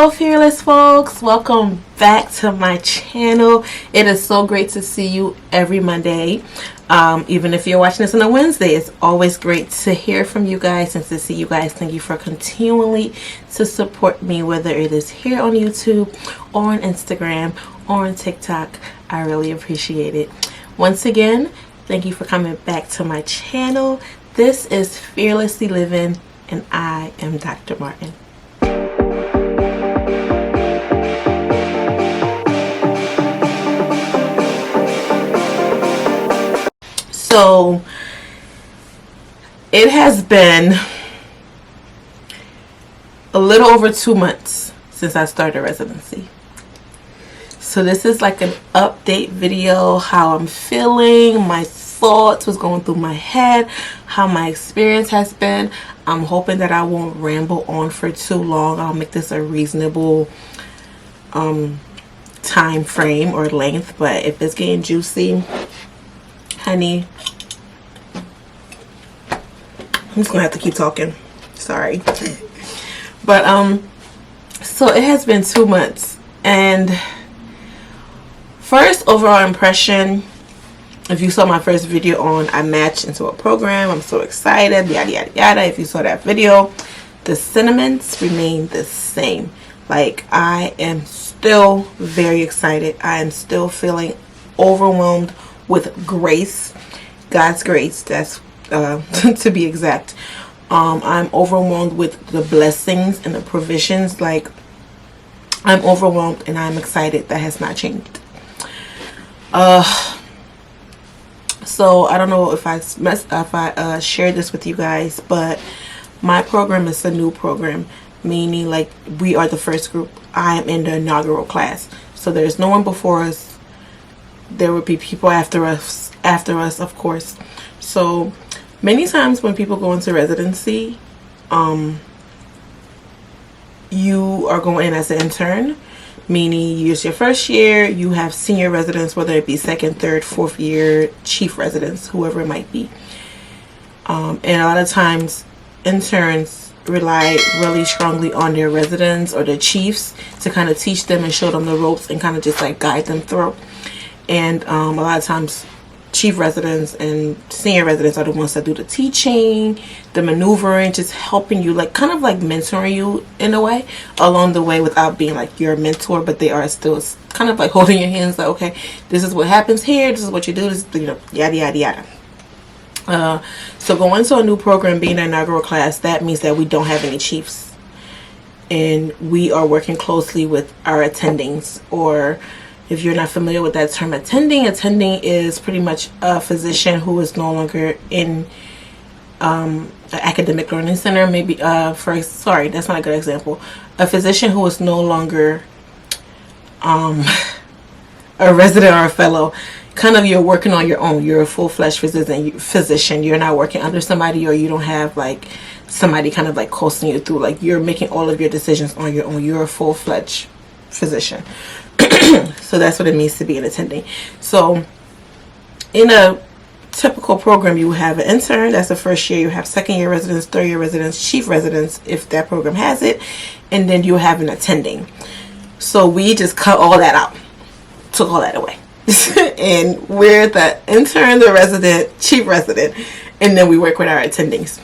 Hello fearless folks, welcome back to my channel. It is so great to see you every Monday. Even if you're watching this on a Wednesday, it's always great to hear from you guys and to see you guys. Thank you for continually to support me, whether it is here on YouTube or on Instagram or on TikTok. I really appreciate it. Once again, thank you for coming back to my channel. This is Fearlessly Living and I am Dr. Martin. So it has been a little over 2 months since I started residency. So this is like an update video, how I'm feeling, my thoughts, what's going through my head, how my experience has been. I'm hoping that I won't ramble on for too long. I'll make this a reasonable time frame or length, but if it's getting juicy, honey, I'm just gonna have to keep talking. Sorry. But so it has been 2 months, and first overall impression, if you saw my first video on I matched into a program, I'm so excited, yada yada yada. If you saw that video, the sentiments remain the same. Like, I am still very excited. I am still feeling overwhelmed with grace, God's grace, that's to be exact. I'm overwhelmed with the blessings and the provisions. Like, I'm overwhelmed and I'm excited. That has not changed. So I don't know if I shared this with you guys, but my program is a new program, meaning like we are the first group. I am in the inaugural class, so there's no one before us. There will be people after us, of course. So many times when people go into residency, you are going in as an intern, meaning it's your first year. You have senior residents, whether it be second, third, fourth year, chief residents, whoever it might be. And a lot of times interns rely really strongly on their residents or their chiefs to kind of teach them and show them the ropes and kind of just like guide them through. And a lot of times chief residents and senior residents are the ones that do the teaching, the maneuvering, just helping you, like kind of like mentoring you in a way along the way without being like your mentor, but they are still kind of like holding your hands like, okay, this is what happens here, this is what you do, this, you know, yada yada yada. So going to a new program, being an inaugural class, that means that we don't have any chiefs, and we are working closely with our attendings. Or if you're not familiar with that term, attending is pretty much a physician who is no longer in an academic learning center. Maybe sorry, that's not a good example. A physician who is no longer a resident or a fellow. Kind of, you're working on your own. You're a full-fledged physician. You're not working under somebody, or you don't have like somebody kind of like coasting you through. Like, you're making all of your decisions on your own. You're a full-fledged physician. So that's what it means to be an attending. So in a typical program, you have an intern, that's the first year. You have second year residents, third year residents, chief residents, if that program has it, and then you have an attending. So we just cut all that out, took all that away. And we're the intern, the resident, chief resident, and then we work with our attendings.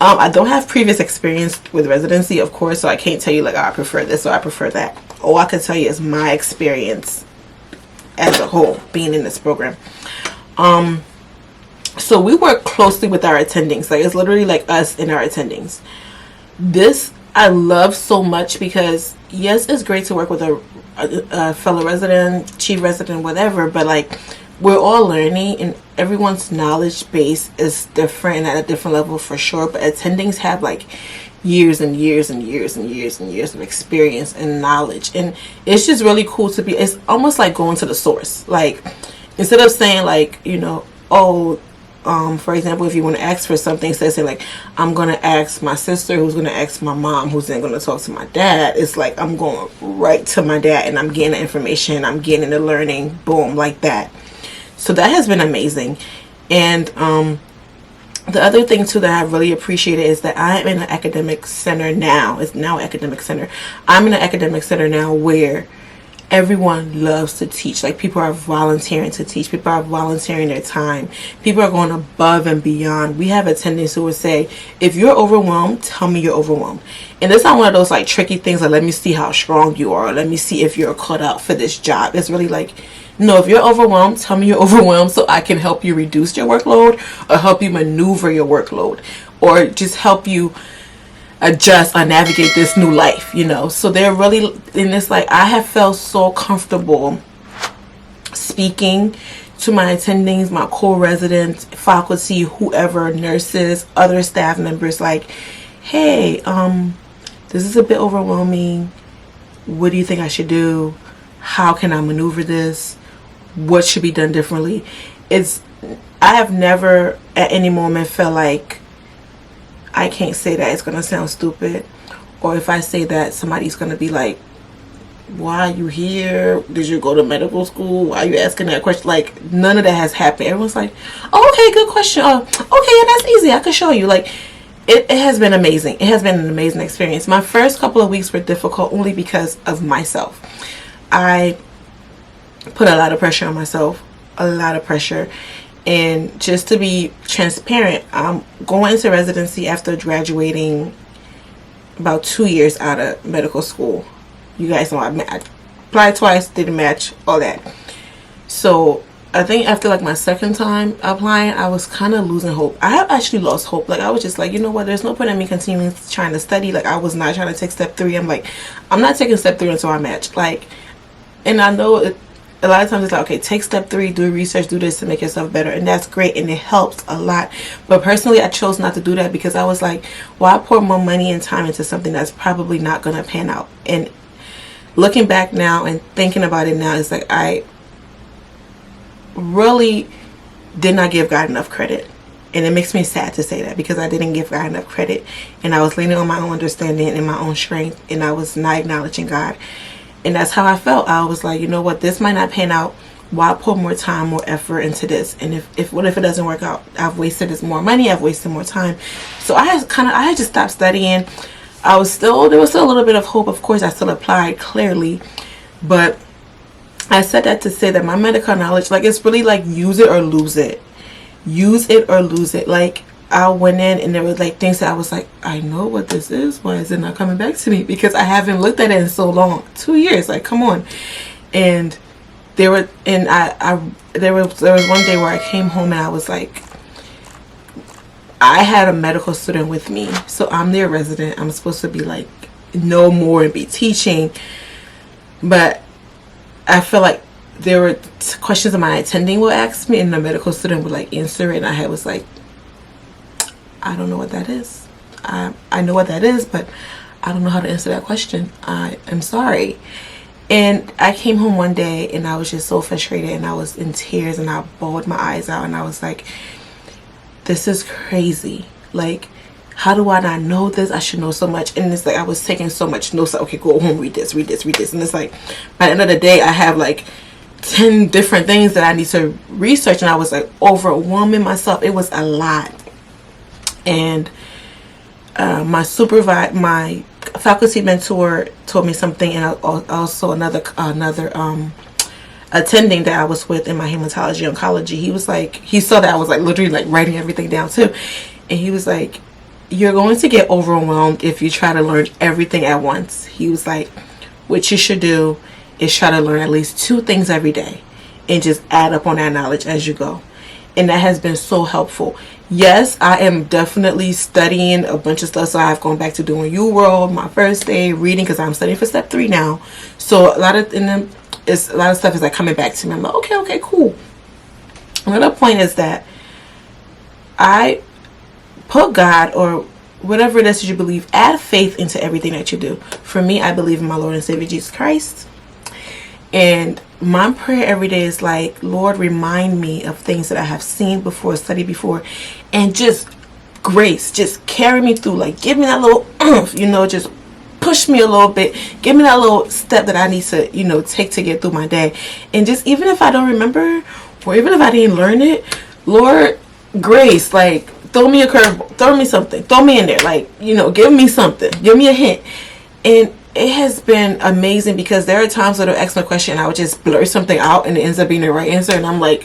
I don't have previous experience with residency, of course, so I can't tell you like, oh, I prefer this or I prefer that. All I can tell you is my experience as a whole being in this program. So we work closely with our attendings. Like, it's literally like us and our attendings. This I love so much because, yes, it's great to work with a fellow resident, chief resident, whatever, but like, we're all learning and everyone's knowledge base is different and at a different level for sure. But attendings have like years and years and years and years and years of experience and knowledge, and it's just really cool to be, it's almost like going to the source. Like, instead of saying like, you know, oh, for example, if you want to ask for something, instead of saying like, I'm going to ask my sister, who's going to ask my mom, who's then going to talk to my dad, it's like I'm going right to my dad and I'm getting the information, I'm getting the learning, boom, like that. So that has been amazing. And The other thing too that I really appreciated is that I'm in an academic center now. It's now an academic center. I'm in an academic center now where everyone loves to teach. Like, people are volunteering to teach. People are volunteering their time. People are going above and beyond. We have attendants who will say, if you're overwhelmed, tell me you're overwhelmed. And it's not one of those like tricky things like, let me see how strong you are, or let me see if you're cut out for this job. It's really like, no, if you're overwhelmed, tell me you're overwhelmed so I can help you reduce your workload, or help you maneuver your workload, or just help you adjust or navigate this new life, you know. So they're really in this, like, I have felt so comfortable speaking to my attendings, my co-residents, faculty, whoever, nurses, other staff members, like, hey, this is a bit overwhelming. What do you think I should do? How can I maneuver this? What should be done differently? I have never at any moment felt like I can't say that, it's gonna sound stupid, or if I say that, somebody's gonna be like, why are you here? Did you go to medical school? Why are you asking that question? Like, none of that has happened. Everyone's like, oh, okay, good question. Oh, okay, yeah, that's easy, I can show you. Like, it has been amazing. It has been an amazing experience. My first couple of weeks were difficult only because of myself. I put a lot of pressure on myself, a lot of pressure. And just to be transparent, I'm going into residency after graduating about 2 years out of medical school. You guys know I applied twice, didn't match, all that. So I think after like my second time applying, I was kind of losing hope. I have actually lost hope. Like, I was just like, you know what, there's no point in me continuing trying to study. Like, I was not trying to take step 3. I'm like, I'm not taking step 3 until I match. Like, and I know a lot of times it's like, okay, take step 3, do research, do this to make yourself better, and that's great and it helps a lot. But personally, I chose not to do that because I was like, well, I pour more money and time into something that's probably not going to pan out. And looking back now and thinking about it now, it's like, I really did not give God enough credit. And it makes me sad to say that, because I didn't give God enough credit, and I was leaning on my own understanding and my own strength, and I was not acknowledging God. And that's how I felt. I was like, you know what, this might not pan out. Why put more time, more effort into this? And if what if it doesn't work out? I've wasted this more money, I've wasted more time. So I had just stopped studying. There was still a little bit of hope. Of course, I still applied, clearly. But I said that to say that my medical knowledge, like, it's really like, use it or lose it. Use it or lose it. Like, I went in and there were like things that I was like, I know what this is. Why is it not coming back to me? Because I haven't looked at it in so long. 2 years, like, come on. And there was one day where I came home and I was like, I had a medical student with me, so I'm their resident. I'm supposed to be like, know more and be teaching, but I feel like there were questions that my attending would ask me and the medical student would like answer it, and I was like, I don't know what that is. I know what that is, but I don't know how to answer that question. I am sorry. And I came home one day and I was just so frustrated and I was in tears and I bawled my eyes out and I was like, this is crazy. Like, how do I not know this? I should know so much. And it's like, I was taking so much notes. Like, okay, go home, read this, read this, read this. And it's like, by the end of the day, I have like 10 different things that I need to research. And I was like overwhelming myself. It was a lot. And my faculty mentor told me something, and also another attending that I was with in my hematology oncology, he was like, he saw that I was like literally like writing everything down too, and he was like, you're going to get overwhelmed if you try to learn everything at once. He was like, what you should do is try to learn at least 2 things every day and just add up on that knowledge as you go. And that has been so helpful. Yes, I am definitely studying a bunch of stuff. So I've gone back to doing UWorld, my first day, reading, because I'm studying for step 3 now. So a lot of stuff is like coming back to me. I'm like, okay, cool. Another point is that I put God, or whatever it is that you believe, add faith into everything that you do. For me, I believe in my Lord and Savior Jesus Christ. And my prayer every day is like, Lord, remind me of things that I have seen before, studied before, and just grace, just carry me through. Like, give me that little just push me a little bit, give me that little step that I need to take to get through my day. And just, even if I don't remember, or even if I didn't learn it, Lord, grace, like, throw me a curveball, throw me something, throw me in there, like, you know, give me something, give me a hint. And it has been amazing, because there are times where they'll ask me a question and I would just blurt something out and it ends up being the right answer, and I'm like,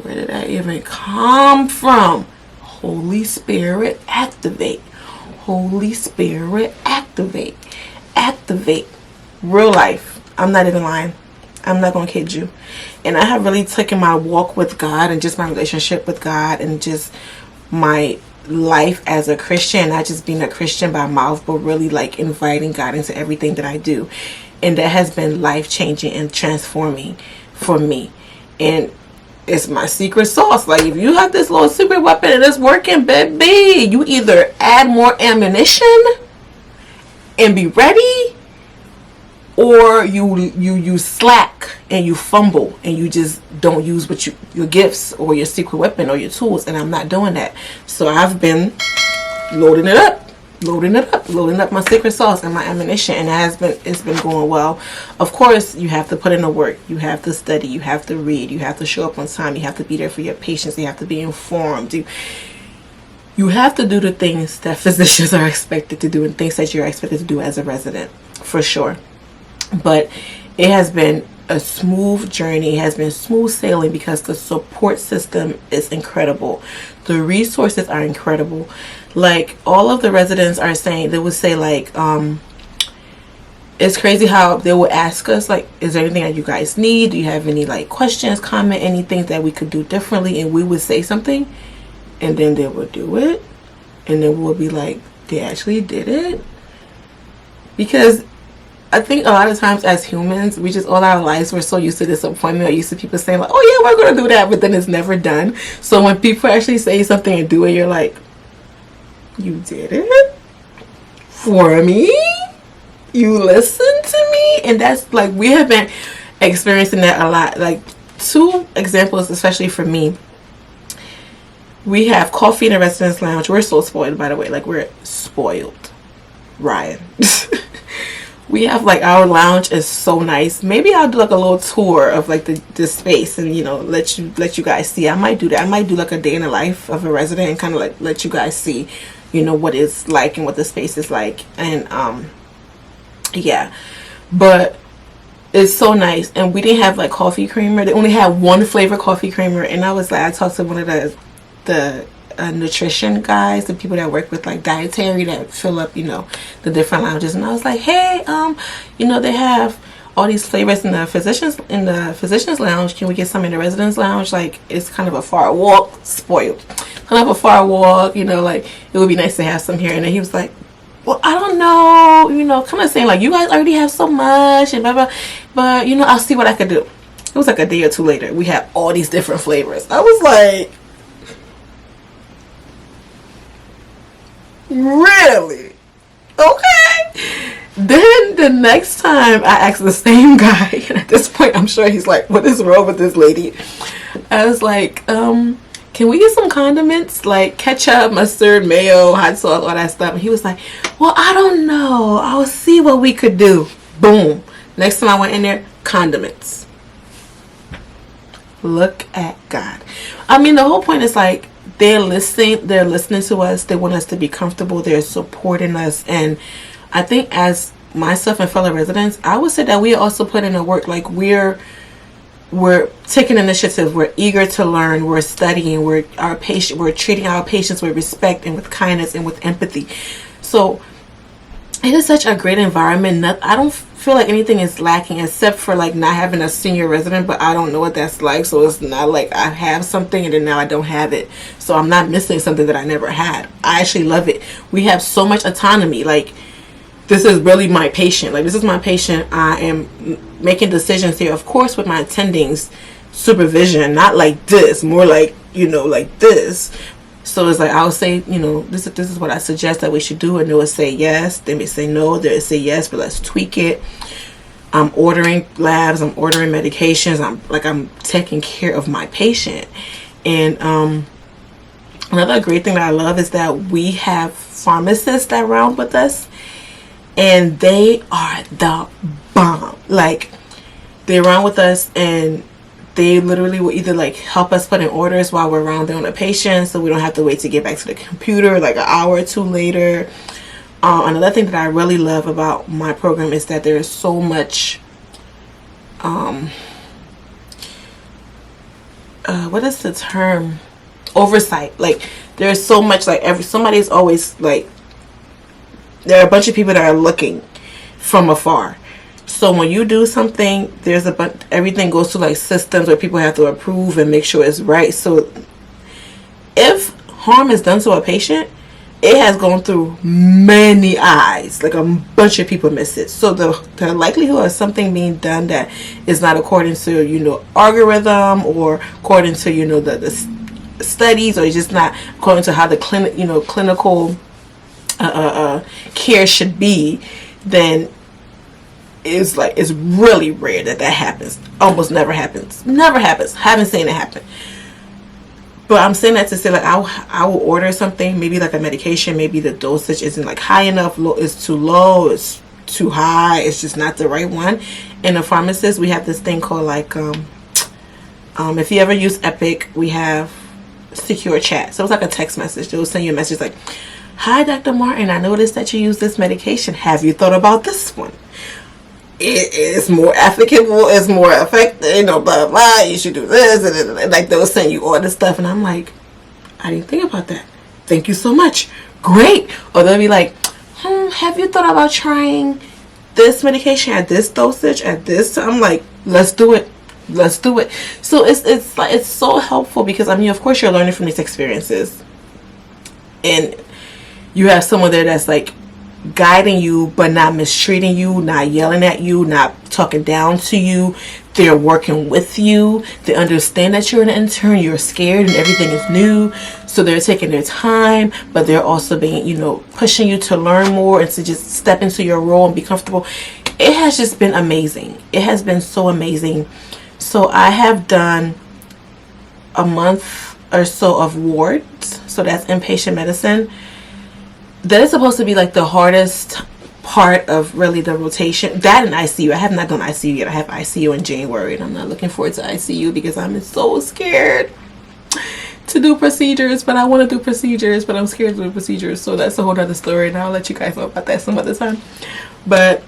where did that even come from? Holy Spirit, activate. Holy Spirit, activate. Activate. Real life. I'm not even lying. I'm not gonna kid you. And I have really taken my walk with God and just my relationship with God and just my life as a Christian, not just being a Christian by mouth, but really like inviting God into everything that I do. And that has been life changing and transforming for me. And it's my secret sauce. Like, if you have this little secret weapon and it's working, baby, you either add more ammunition and be ready, or you slack and you fumble and you just don't use what your gifts or your secret weapon or your tools. And I'm not doing that. So I've been loading up my secret sauce and my ammunition, and it's been going well. Of course, you have to put in the work, you have to study, you have to read, you have to show up on time, you have to be there for your patients, you have to be informed, you have to do the things that physicians are expected to do and things that you're expected to do as a resident, for sure. But it has been a smooth journey. It has been smooth sailing because the support system is incredible. The resources are incredible. Like, all of the residents are saying, they would say like, it's crazy how they would ask us like, is there anything that you guys need? Do you have any like questions, comment, anything that we could do differently? And we would say something, and then they would do it, and then we'll be like, they actually did it? Because I think a lot of times as humans, we just all our lives we're so used to disappointment, or used to people saying like, oh yeah, we're gonna do that, but then it's never done. So when people actually say something and do it, you're like, you did it for me? You listened to me? And that's like, we have been experiencing that a lot. Like, 2 examples, especially for me. We have coffee in the residence lounge. We're so spoiled, by the way. Like, we're spoiled, Ryan. We have like, our lounge is so nice. Maybe I'll do like a little tour of like the space, and you know, let you guys see. I might do that. I might do like a day in the life of a resident and kind of like let you guys see, you know, what it's like and what the space is like. And yeah, but it's so nice. And we didn't have like coffee creamer. They only had 1 flavor coffee creamer, and I was like, I talked to one of the nutrition guys, the people that work with like dietary that fill up, you know, the different lounges, and I was like, hey, you know, they have all these flavors in the physicians lounge. Can we get some in the residence lounge? Like, it's kind of a far walk. Spoiled, kind of a far walk, you know, like it would be nice to have some here. And then he was like, well, I don't know, you know, kind of saying like, you guys already have so much and blah blah, but you know, I'll see what I could do. It was like a day or 2 later, we had all these different flavors. I was like, really? Okay. Then the next time I asked the same guy, and at this point I'm sure he's like, what is wrong with this lady? I was like, can we get some condiments like ketchup, mustard, mayo, hot sauce, all that stuff? And he was like, well, I don't know, I'll see what we could do. Boom. Next time I went in there, condiments. Look at God. I mean, the whole point is like, they're listening to us, they want us to be comfortable, they're supporting us. And I think as myself and fellow residents, I would say that we also put in the work. Like, we're taking initiative, we're eager to learn, we're studying, we're treating our patients with respect and with kindness and with empathy. So it is such a great environment. I don't feel like anything is lacking except for like not having a senior resident, but I don't know what that's like. So it's not like I have something and then now I don't have it. So I'm not missing something that I never had. I actually love it. We have so much autonomy. Like, this is really my patient. Like, this is my patient. I am making decisions here, of course, with my attendings supervision, not like this, more like, you know, like this. So it's like, I'll say, you know, this is what I suggest that we should do, and they will say yes. They may say no. They'll say yes, but let's tweak it. I'm ordering labs. I'm ordering medications. I'm taking care of my patient. And another great thing that I love is that we have pharmacists that round with us, and they are the bomb. Like, they round with us, and They literally will either like help us put in orders while we're around there on a patient, so we don't have to wait to get back to the computer like an hour or two later. Another thing that I really love about my program is that there is so much what is the term, oversight. Like there's so much, like somebody's always like, there are a bunch of people that are looking from afar. So when you do something, there's a bunch, everything goes to like systems where people have to approve and make sure it's right. So if harm is done to a patient, it has gone through many eyes, like a bunch of people miss it. So the likelihood of something being done that is not according to, you know, algorithm, or according to, you know, the studies, or it's just not according to how the clinical care should be, then it's like, it's really rare that happens. Almost never happens. Haven't seen it happen. But I'm saying that to say, like, I will order something, maybe like a medication, maybe the dosage isn't like high enough, it's too low, it's too high, it's just not the right one. In the pharmacist, we have this thing called like if you ever use Epic, we have secure chat. So it's like a text message. They'll send you a message like, "Hi, Dr. Martin, I noticed that you use this medication. Have you thought about this one? It is more applicable, it's more effective, you know, blah, blah, you should do this," and like they'll send you all this stuff, and I'm like, I didn't think about that. Thank you so much. Great. Or they'll be like, have you thought about trying this medication at this dosage, at this? I'm like, let's do it. So it's like, it's so helpful, because I mean, of course you're learning from these experiences, and you have someone there that's like guiding you, but not mistreating you, not yelling at you, not talking down to you. They're working with you. They understand that you're an intern, you're scared, and everything is new. So they're taking their time, but they're also being, you know, pushing you to learn more and to just step into your role and be comfortable. It has just been amazing. It has been so amazing. So I have done a month or so of wards. So that's inpatient medicine. That is supposed to be like the hardest part of really the rotation. That and ICU. I have not done ICU yet. I have ICU in January, and I'm not looking forward to ICU because I'm so scared to do procedures. But I want to do procedures, but I'm scared to do procedures. So that's a whole other story, and I'll let you guys know about that some other time. But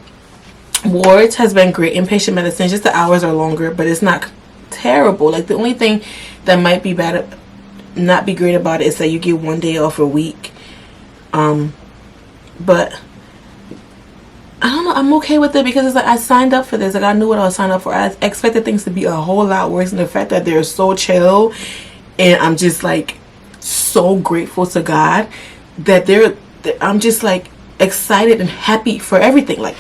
wards has been great. Inpatient medicine, just the hours are longer, but it's not terrible. Like the only thing that might be bad, not be great about it, is that you get 1 day off a week. But I don't know, I'm okay with it, because it's like, I signed up for this. Like, I knew what I was signing up for. I expected things to be a whole lot worse, and the fact that they're so chill, and I'm just like so grateful to God that I'm just like excited and happy for everything. Like,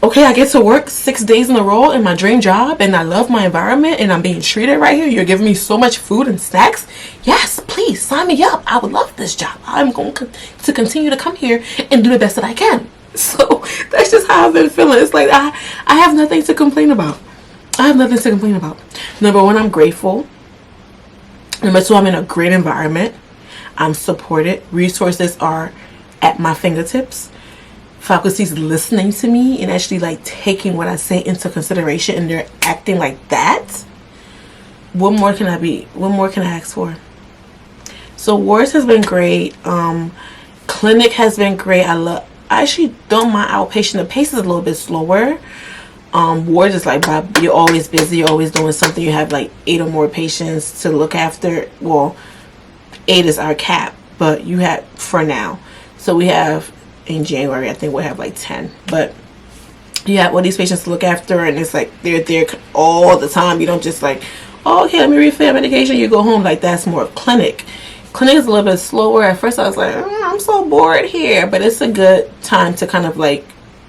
okay, I get to work 6 days in a row in my dream job, and I love my environment, and I'm being treated right here. You're giving me so much food and snacks. Yes, please sign me up. I would love this job. I'm going to continue to come here and do the best that I can. So that's just how I've been feeling. It's like I have nothing to complain about. Number one, I'm grateful. Number two, I'm in a great environment. I'm supported. Resources are at my fingertips. Faculty's listening to me and actually like taking what I say into consideration, and they're acting like that. What more can I ask for? So wards has been great. Clinic has been great. I actually don't mind outpatient. The pace is a little bit slower. Wards is like, you're always busy, you're always doing something. You have like 8 or more patients to look after. Well, 8 is our cap, but you have for now. So we have, in January, I think we'll have like 10. But you have all these patients to look after, and it's like they're there all the time. You don't just like, oh, okay, let me refill medication, you go home. Like, that's more of clinic. Clinic is a little bit slower. At first I was like, I'm so bored here, but it's a good time to kind of like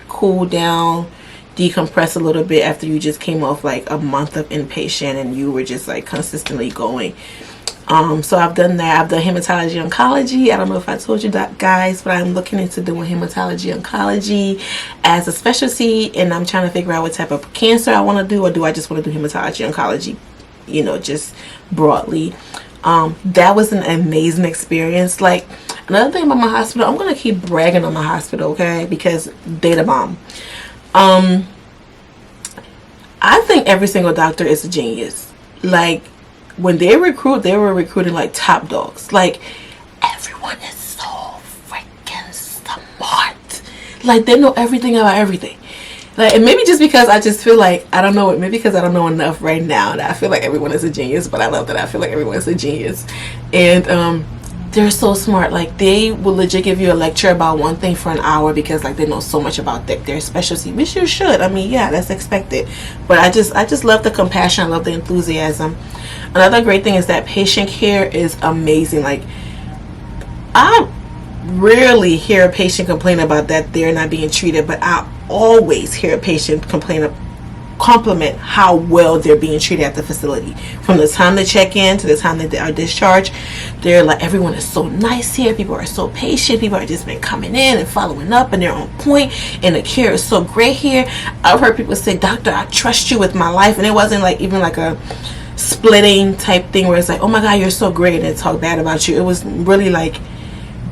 cool down, decompress a little bit after you just came off like a month of inpatient and you were just like consistently going. So I've done that. I've done hematology oncology. I don't know if I told you that, guys, but I'm looking into doing hematology oncology as a specialty, and I'm trying to figure out what type of cancer I want to do, or do I just want to do hematology oncology, you know, just broadly. That was an amazing experience. Like, another thing about my hospital, I'm gonna keep bragging on my hospital, okay, because data bomb. I think every single doctor is a genius. Like, when they recruit, they were recruiting like top dogs. Like, everyone is so freaking smart. Like, they know everything about everything. Like, and maybe just because I just feel like, I don't know, maybe because I don't know enough right now that I feel like everyone is a genius. But I love that I feel like everyone is a genius. And they're so smart. Like, they will legit give you a lecture about one thing for an hour because like they know so much about their specialty, which you should. I mean, yeah, that's expected. But I just love the compassion. I love the enthusiasm. Another great thing is that patient care is amazing. Like, I rarely hear a patient complain about that they're not being treated, but I always hear a patient compliment how well they're being treated at the facility. From the time they check in to the time that they are discharged, they're like, everyone is so nice here, people are so patient, people are just been coming in and following up, and they're on point, and the care is so great here. I've heard people say, doctor, I trust you with my life. And it wasn't like even like a splitting type thing where it's like, oh my god, you're so great, and talk bad about you. It was really like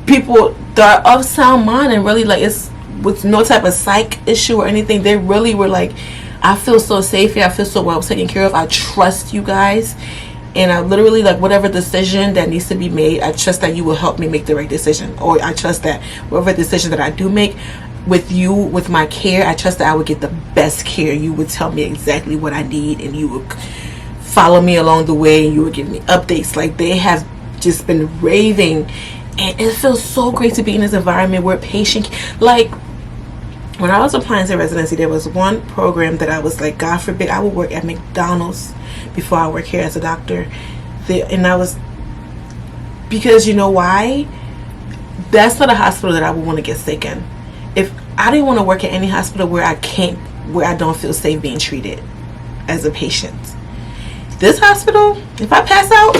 people that are of sound mind, and really like, it's with no type of psych issue or anything. They really were like, I feel so safe here, I feel so well taken care of, I trust you guys, and I literally, like, whatever decision that needs to be made, I trust that you will help me make the right decision. Or I trust that whatever decision that I do make with you, with my care, I trust that I would get the best care. You would tell me exactly what I need, and you would follow me along the way, and you would give me updates. Like, they have just been raving, and it feels so great to be in this environment where patient, like, when I was applying to residency, there was one program that I was like, God forbid I would work at McDonald's before I work here as a doctor. And I was, because you know why? That's not a hospital that I would want to get sick in. If I didn't want to work at any hospital where I don't feel safe being treated as a patient. This hospital, if I pass out,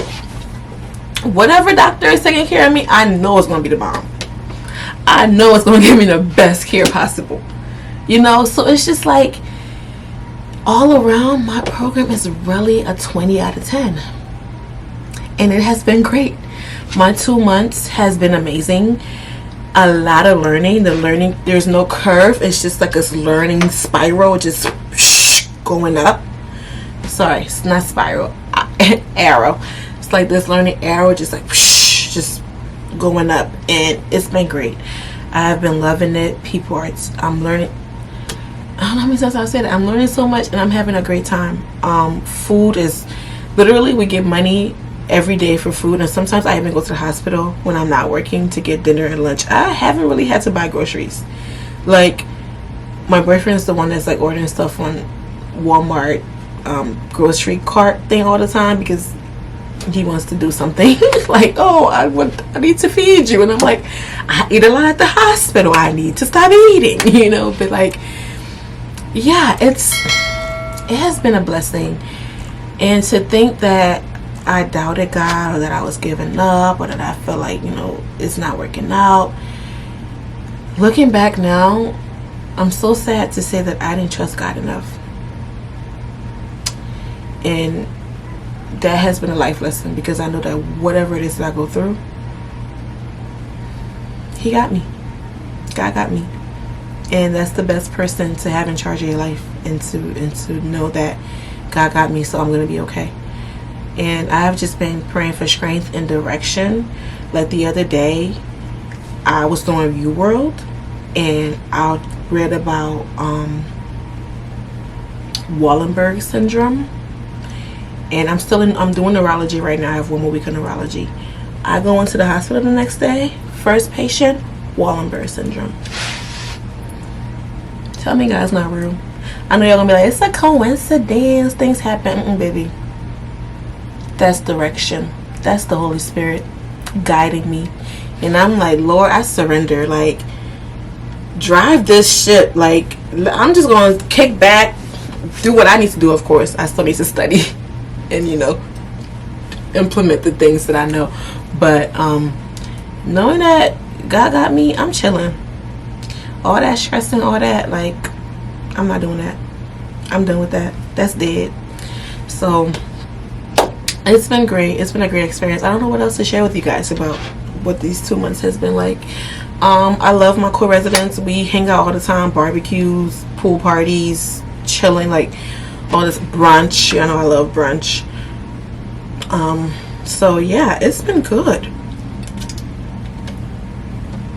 whatever doctor is taking care of me, I know it's going to be the bomb. I know it's going to give me the best care possible. You know, so it's just like, all around, my program is really a 20 out of 10. And it has been great. My 2 months has been amazing. A lot of learning. The learning, there's no curve. It's just like this learning spiral, just going up. Sorry, it's not spiral. Arrow. It's like this learning arrow, just like just going up, and it's been great. I've been loving it. I'm learning. I don't know how many times I've said it. I'm learning so much, and I'm having a great time. Food is literally, we get money every day for food, and sometimes I even go to the hospital when I'm not working to get dinner and lunch. I haven't really had to buy groceries. Like, my boyfriend's the one that's like ordering stuff on Walmart grocery cart thing all the time because he wants to do something. Like, oh, I need to feed you, and I'm like, I eat a lot at the hospital, I need to stop eating, you know. But like, yeah, it has been a blessing. And to think that I doubted God, or that I was giving up, or that I felt like, you know, it's not working out, looking back now, I'm so sad to say that I didn't trust God enough. And that has been a life lesson, because I know that whatever it is that I go through, He got me. God got me. And that's the best person to have in charge of your life, and to know that God got me, so I'm going to be okay. And I've just been praying for strength and direction. Like the other day, I was doing View World, and I read about Wallenberg syndrome. And I'm doing neurology right now. I have 1 more week of neurology. I go into the hospital the next day. First patient, Wallenberg syndrome. Tell me God's not real. I know y'all gonna be like, it's a coincidence, things happen. Baby, that's direction. That's the Holy Spirit guiding me. And I'm like, Lord, I surrender. Like, drive this ship. Like, I'm just gonna kick back, do what I need to do. Of course, I still need to study and, you know, implement the things that I know. But knowing that God got me, I'm chilling. All that stressing, all that, like, I'm not doing that. I'm done with that. That's dead. So it's been great. It's been a great experience. I don't know what else to share with you guys about what these 2 months has been like. I love my co-residents. We hang out all the time, barbecues, pool parties, chilling, like all this brunch. You know, I love brunch. So yeah, it's been good.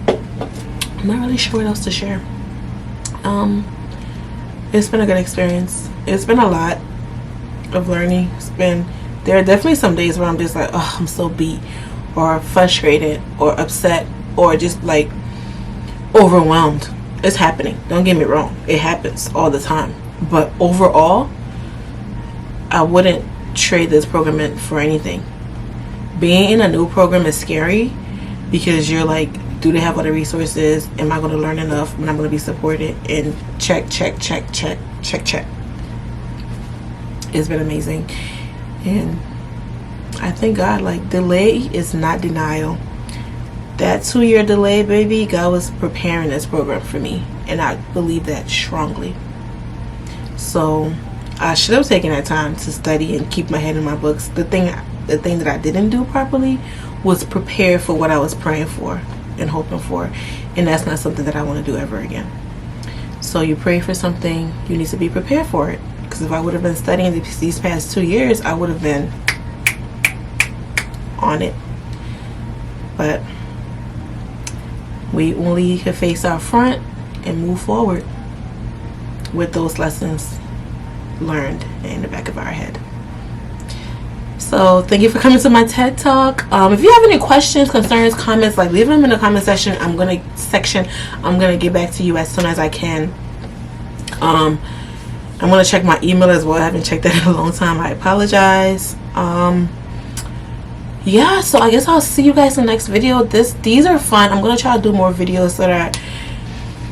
I'm not really sure what else to share. It's been a good experience. It's been a lot of learning. There are definitely some days where I'm just like, oh, I'm so beat or frustrated or upset or just like overwhelmed. It's happening. Don't get me wrong. It happens all the time. But overall, I wouldn't trade this program in for anything. Being in a new program is scary because you're like, do they have all the resources? Am I going to learn enough? Am I going to be supported? And check. It's been amazing. And I thank God, like, delay is not denial. That 2-year delay, baby, God was preparing this program for me. And I believe that strongly. So I should have taken that time to study and keep my head in my books. The thing that I didn't do properly was prepare for what I was praying for and hoping for, and that's not something that I want to do ever again. So you pray for something, you need to be prepared for it, because if I would have been studying these past 2 years, I would have been on it. But we only can face our front and move forward with those lessons learned in the back of our head. So thank you for coming to my TED Talk. If you have any questions, concerns, comments, like, leave them in the comment section. I'm gonna get back to you as soon as I can. I'm gonna check my email as well. I haven't checked that in a long time. I apologize. Yeah, so I guess I'll see you guys in the next video. These are fun. I'm gonna try to do more videos so that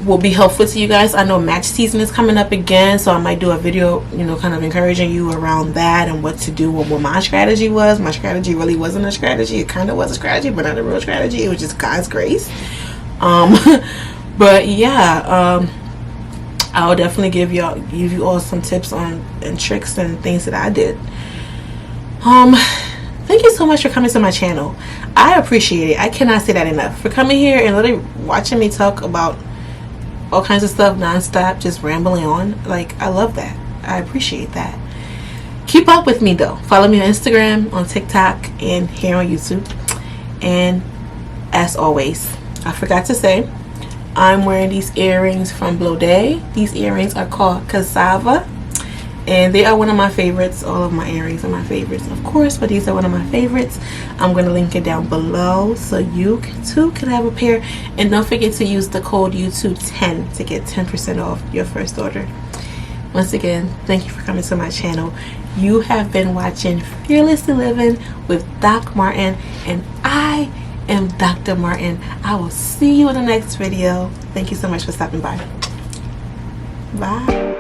will be helpful to you guys. I know match season is coming up again, so I might do a video, kind of encouraging you around that and what to do, what my strategy was. My strategy really wasn't a strategy. It kind of was a strategy, but not a real strategy. It was just God's grace. But yeah, I'll definitely give you all some tips and tricks and things that I did. Thank you so much for coming to my channel. I appreciate it. I cannot say that enough. For coming here and literally watching me talk about all kinds of stuff nonstop, just rambling on. Like, I love that. I appreciate that. Keep up with me though. Follow me on Instagram, on TikTok, and here on YouTube. And as always, I forgot to say, I'm wearing these earrings from Blohdi. These earrings are called Cassava, and they are one of my favorites. All of my earrings are my favorites, of course, but these are one of my favorites. I'm going to link it down below so you too can have a pair. And don't forget to use the code YouTube10 to get 10% off your first order. Once again, thank you for coming to my channel. You have been watching Fearlessly Living with Doc Martin, and I am Dr. Martin. I will see you in the next video. Thank you so much for stopping by. Bye.